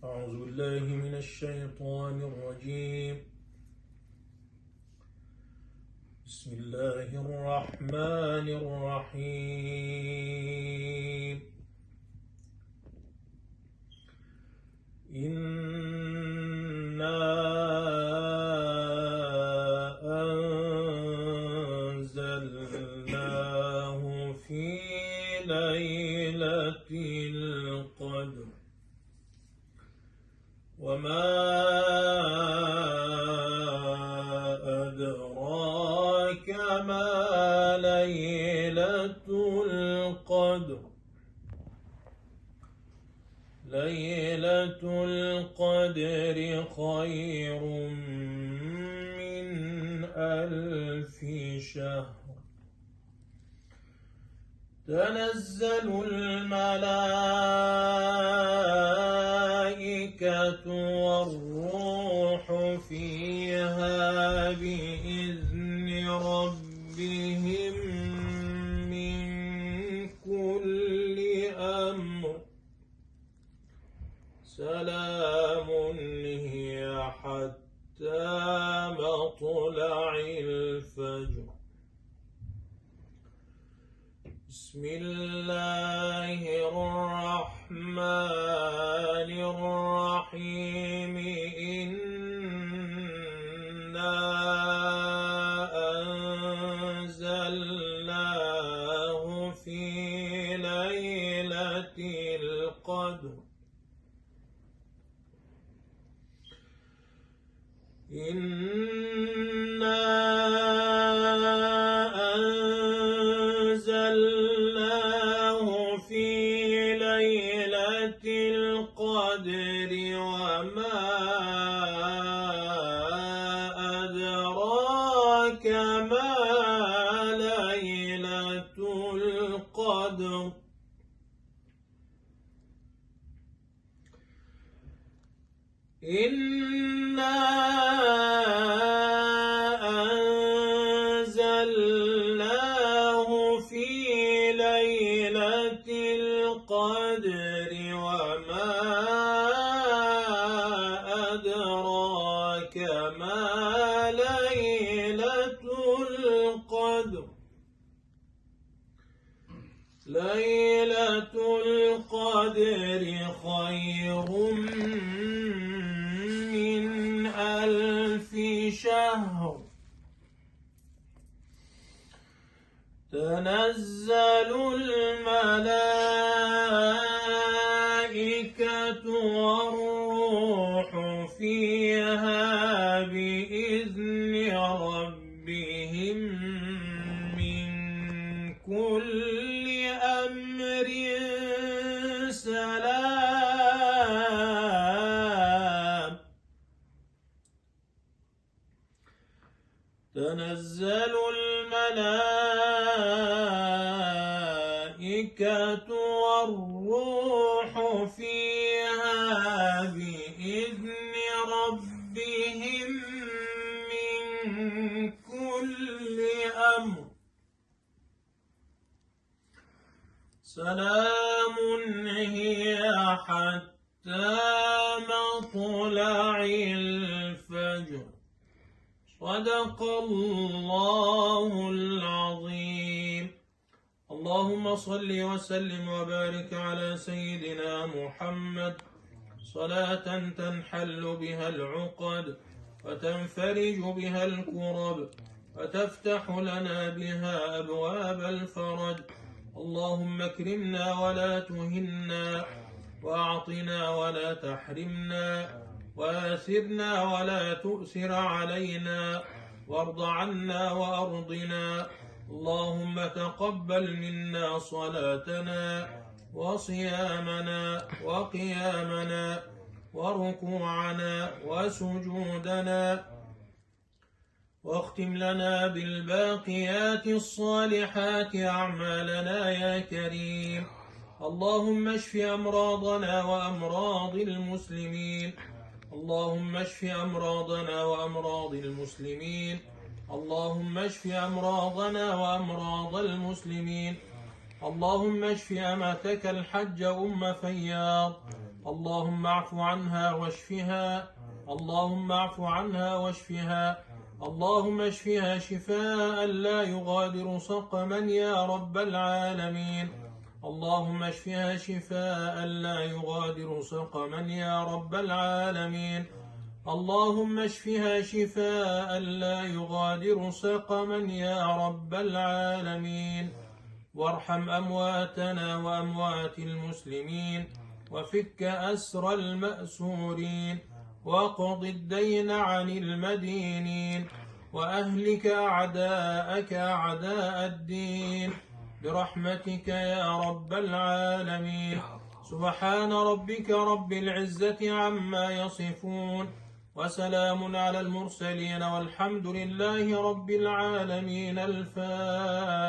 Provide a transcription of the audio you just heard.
أعوذ بالله من الشيطان الرجيم. بسم الله الرحمن الرحيم. إنا أنزلناه في ليلة القدر وما أدراك ما ليلة القدر. ليلة القدر خير من 1000 شهر. تنزل الملائكة والروح فيها بإذن ربهم من كل أمر. سلام هي حتى مطلع الفجر. بسم الله الرحمن الرحيم. إنا أنزلناه في ليلة القدر. إنا أنزلناه في ليلة القدر وما أدراك ما ليلة القدر. إنا أنزلناه في ليلة القدر وما أدراك ما ليلة القدر. ليلة القدر خير من 1000 شهر. تنزل الملائكة والروح فيها بإذن ربهم من كل أمر. سلام. تنزل الملائكة والروح فيها بإذن ربهم من كل أمر. سلام هي حتى مطلع الفجر. صدق الله العظيم. اللهم صل وسلم وبارك على سيدنا محمد صلاة تنحل بها العقد وتنفرج بها الكرب وتفتح لنا بها أبواب الفرج. اللهم اكرمنا ولا تهنا وأعطنا ولا تحرمنا وآثرنا ولا تؤثر علينا وارض عنا وأرضنا. اللهم تقبل منا صلاتنا وصيامنا وقيامنا وركوعنا وسجودنا واختم لنا بالباقيات الصالحات أعمالنا يا كريم. اللهم اشف أمراضنا وأمراض المسلمين. اللهم اشف أمراضنا وأمراض المسلمين. اللهم اشف أمراضنا وأمراض المسلمين. اللهم اشف أمتك الحج أم فياض اللهم اعف عنها واشفها، اللهم اعف عنها واشفها، اللهم اشفها شفاء لا يغادر سقما يا رب العالمين. اللهم اشفها شفاء لا يغادر سقما يا رب العالمين. اللهم اشفها شفاء لا يغادر سقما يا رب العالمين. وارحم أمواتنا وأموات المسلمين، وفك أسر المأسورين، واقض الدين عن المدينين، وأهلك أعداءك أعداء الدين برحمتك يا رب العالمين. سبحان ربك رب العزة عما يصفون، وسلام على المرسلين، والحمد لله رب العالمين. الفاتحة.